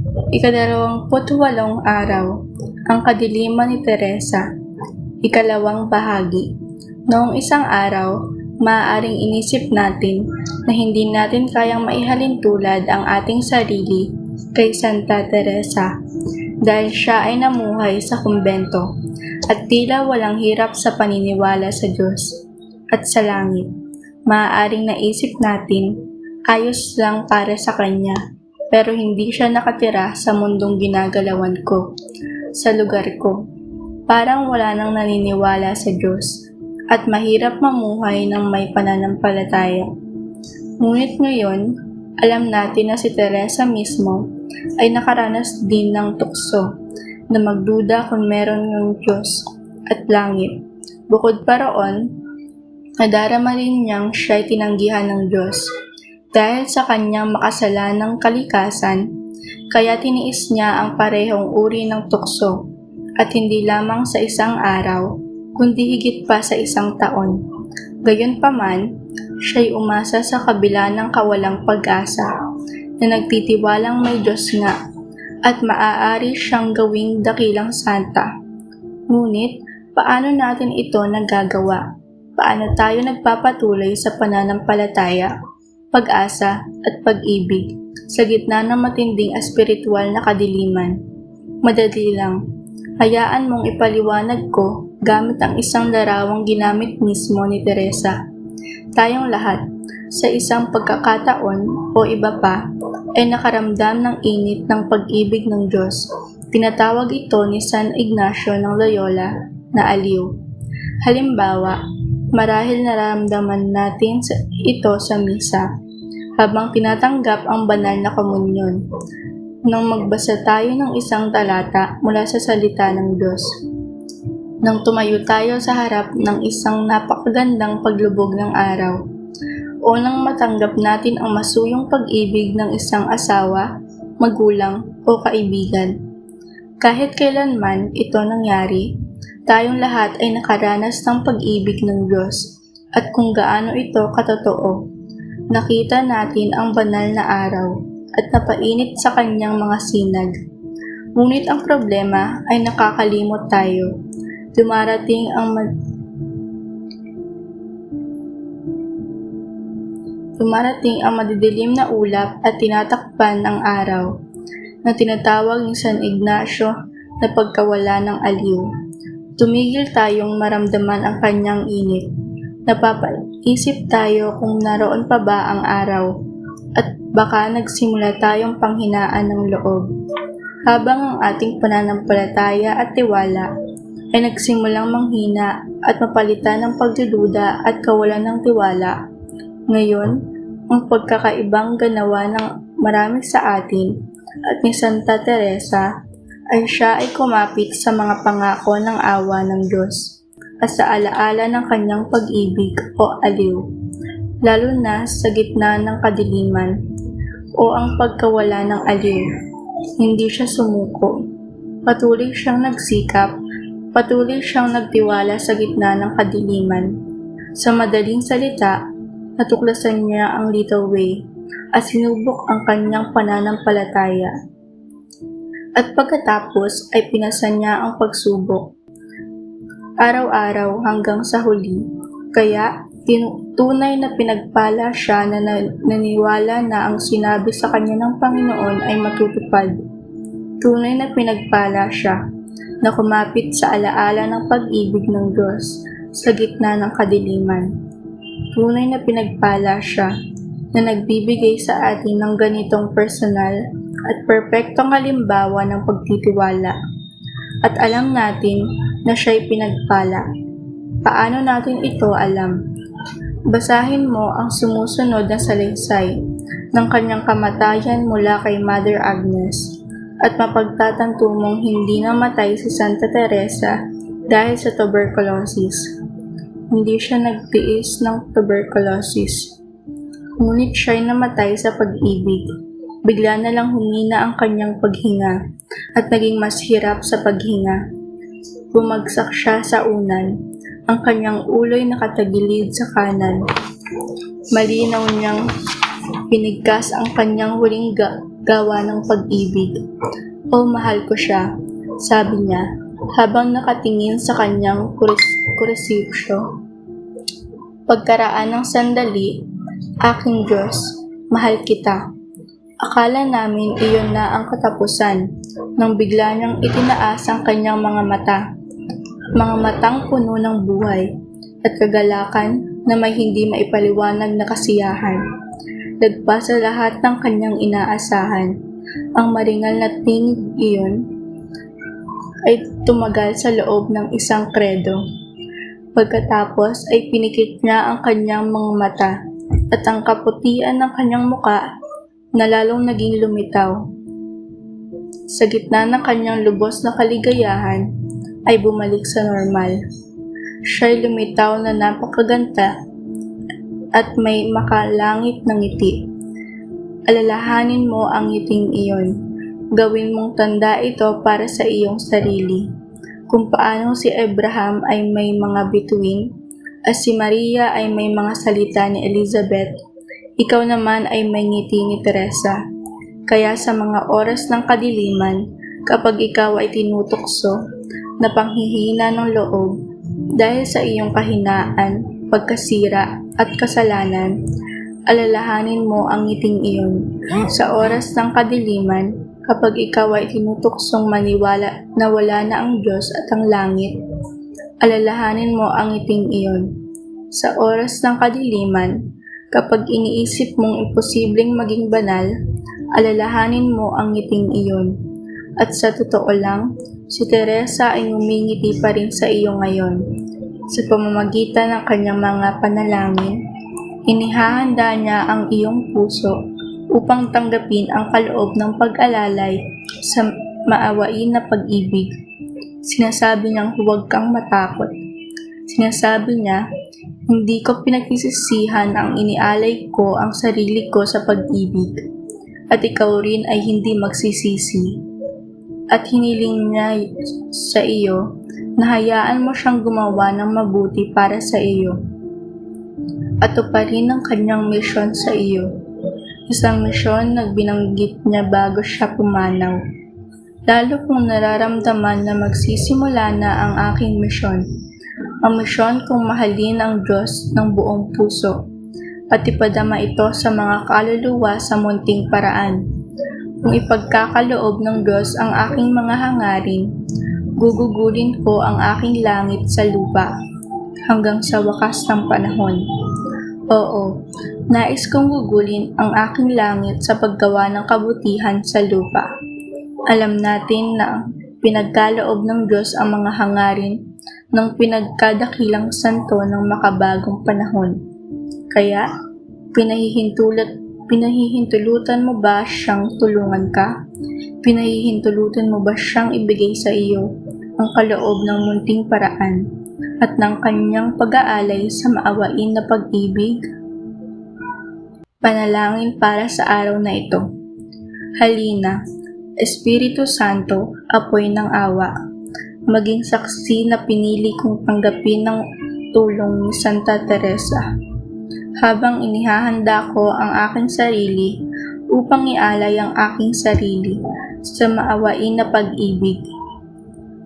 Ika-28 araw, ang kadiliman ni Teresa. Ikalawang bahagi. Noong isang araw, maaaring inisip natin na hindi natin kayang maihalin tulad ang ating sarili kay Santa Teresa dahil siya ay namuhay sa kumbento at tila walang hirap sa paniniwala sa Diyos at sa langit. Maaaring naisip natin, ayos lang para sa Kanya, pero hindi siya nakatira sa mundong ginagalawan ko, sa lugar ko. Parang wala nang naniniwala sa Diyos at mahirap mamuhay ng may pananampalataya. Ngunit ngayon, alam natin na si Teresa mismo ay nakaranas din ng tukso na magduda kung meron ng Diyos at langit. Bukod pa roon, nadarama rin niyang siya'y tinanggihan ng Diyos dahil sa kanyang makasalanang kalikasan, kaya tiniis niya ang parehong uri ng tukso at hindi lamang sa isang araw, kundi higit pa sa isang taon. Gayunpaman, siya'y umasa sa kabila ng kawalang pag-asa na nagtitiwalang may Diyos nga at maaari siyang gawing dakilang santa. Ngunit, paano natin ito nagagawa? Paano tayo nagpapatuloy sa pananampalataya, pag-asa at pag-ibig sa gitna ng matinding espiritual na kadiliman? Madali lang. Hayaan mong ipaliwanag ko gamit ang isang larawang ginamit mismo ni Teresa. Tayong lahat, sa isang pagkakataon o iba pa, ay nakaramdam ng init ng pag-ibig ng Diyos. Tinatawag ito ni San Ignacio ng Loyola na aliw. Halimbawa, marahil nararamdaman natin ito sa misa habang tinatanggap ang banal na komunyon. Nang magbasa tayo ng isang talata mula sa salita ng Diyos. Nang tumayo tayo sa harap ng isang napakagandang paglubog ng araw. O nang matanggap natin ang masuyong pag-ibig ng isang asawa, magulang o kaibigan. Kahit kailanman ito nangyari, tayong lahat ay nakaranas ng pag-ibig ng Diyos at kung gaano ito katotoo. Nakita natin ang banal na araw at napainit sa kanyang mga sinag. Ngunit ang problema ay nakakalimot tayo. Dumarating ang madidilim na ulap at tinatakpan ang araw na tinatawag ni San Ignacio na pagkawala ng aliw. Tumigil tayong maramdaman ang kanyang init. Napapaisip tayo kung naroon pa ba ang araw at baka nagsimula tayong panghinaan ng loob. Habang ang ating pananampalataya at tiwala ay nagsimulang manghina at mapalitan ng pagdududa at kawalan ng tiwala. Ngayon, ang pagkakaibang ganawa ng marami sa atin at ni Santa Teresa ay siya ay kumapit sa mga pangako ng awa ng Diyos at sa alaala ng kanyang pag-ibig o aliw, lalo na sa gitna ng kadiliman o ang pagkawala ng aliw. Hindi siya sumuko. Patuloy siyang nagsikap, patuloy siyang nagtiwala sa gitna ng kadiliman. Sa madaling salita, natuklasan niya ang little way at sinubok ang kanyang pananampalataya. At pagkatapos ay pinasan niya ang pagsubok. Araw-araw hanggang sa huli. Kaya, tunay na pinagpala siya na naniwala na ang sinabi sa kanya ng Panginoon ay matutupad. Tunay na pinagpala siya na kumapit sa alaala ng pag-ibig ng Diyos sa gitna ng kadiliman. Tunay na pinagpala siya na nagbibigay sa atin ng ganitong personal at perpektong halimbawa ng pagtitiwala. At alam natin na siya'y pinagpala. Paano natin ito alam? Basahin mo ang sumusunod na salaysay ng kanyang kamatayan mula kay Mother Agnes at mapagtatanto mong hindi namatay si Santa Teresa dahil sa tuberculosis. Hindi siya nagtiis ng tuberculosis. Ngunit siya'y namatay sa pag-ibig. Bigla na lang humina ang kanyang paghinga at naging mas hirap sa paghinga. Bumagsak siya sa unan. Ang kanyang ulo'y nakatagilid sa kanan. Malinaw niyang pinigkas ang kanyang huling gawa ng pag-ibig. O mahal ko siya, sabi niya, habang nakatingin sa kanyang kuresipsyo. Pagkaraan ng sandali, aking Diyos, mahal kita. Akala namin iyon na ang katapusan, nang bigla niyang itinaas ang kanyang mga matang puno ng buhay, at kagalakan na may hindi maipaliwanag na kasiyahan. Lagpas sa lahat ng kanyang inaasahan, ang maringal na tingin iyon ay tumagal sa loob ng isang kredo. Pagkatapos ay pinikit niya ang kanyang mga mata at ang kaputian ng kanyang muka na lalong naging lumitaw. Sa gitna ng kanyang lubos na kaligayahan ay bumalik sa normal. Siya'y lumitaw na napakaganda at may makalangit na ngiti. Alalahanin mo ang ngiting iyon. Gawin mong tanda ito para sa iyong sarili. Kung paano si Abraham ay may mga bituin at si Maria ay may mga salita ni Elizabeth, ikaw naman ay may ngiti ni Teresa. Kaya sa mga oras ng kadiliman, kapag ikaw ay tinutokso na panghihina ng loob dahil sa iyong kahinaan, pagkasira at kasalanan, alalahanin mo ang ngiting iyon. Sa oras ng kadiliman, kapag ikaw ay tinutuksong maniwala na wala na ang Diyos at ang langit, alalahanin mo ang ngiting iyon. Sa oras ng kadiliman, kapag iniisip mong imposibleng maging banal, alalahanin mo ang ngiting iyon. At sa totoo lang, si Teresa ay ngumingiti pa rin sa iyo ngayon. Sa pamamagitan ng kanyang mga panalangin, inihahanda niya ang iyong puso upang tanggapin ang kaloob ng pag-alalay sa maawain na pag-ibig. Sinasabi niyang huwag kang matakot. Sinasabi niya, hindi ko pinagsisisihan ang inialay ko ang sarili ko sa pag-ibig, at ikaw rin ay hindi magsisisi. At hiniling niya sa iyo na hayaan mo siyang gumawa ng mabuti para sa iyo at tuparin ang kanyang misyon sa iyo. Isang misyon na binanggit niya bago siya pumanaw. Lalo kung nararamdaman na magsisimula na ang aking misyon. Ang misyon kong mahalin ang Diyos ng buong puso at ipadama ito sa mga kaluluwa sa munting paraan. Kung ipagkakaloob ng Diyos ang aking mga hangarin, gugugulin ko ang aking langit sa lupa hanggang sa wakas ng panahon. Oo, nais kong gugulin ang aking langit sa paggawa ng kabutihan sa lupa. Alam natin na pinagkaloob ng Diyos ang mga hangarin ng pinagkadakilang santo ng makabagong panahon. Kaya, pinahihintulutan mo ba siyang tulungan ka? Pinahihintulutan mo ba siyang ibigay sa iyo ang kaloob ng munting paraan at ng kanyang pag-aalay sa maawain na pag-ibig? Panalangin para sa araw na ito. Halina, Espiritu Santo, apoy ng awa, maging saksi na pinili kong tanggapin ng tulong ni Santa Teresa. Habang inihahanda ko ang aking sarili upang ialay ang aking sarili sa maawain na pag-ibig.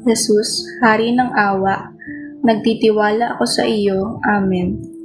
Jesus, Hari ng awa, nagtitiwala ako sa iyo. Amen.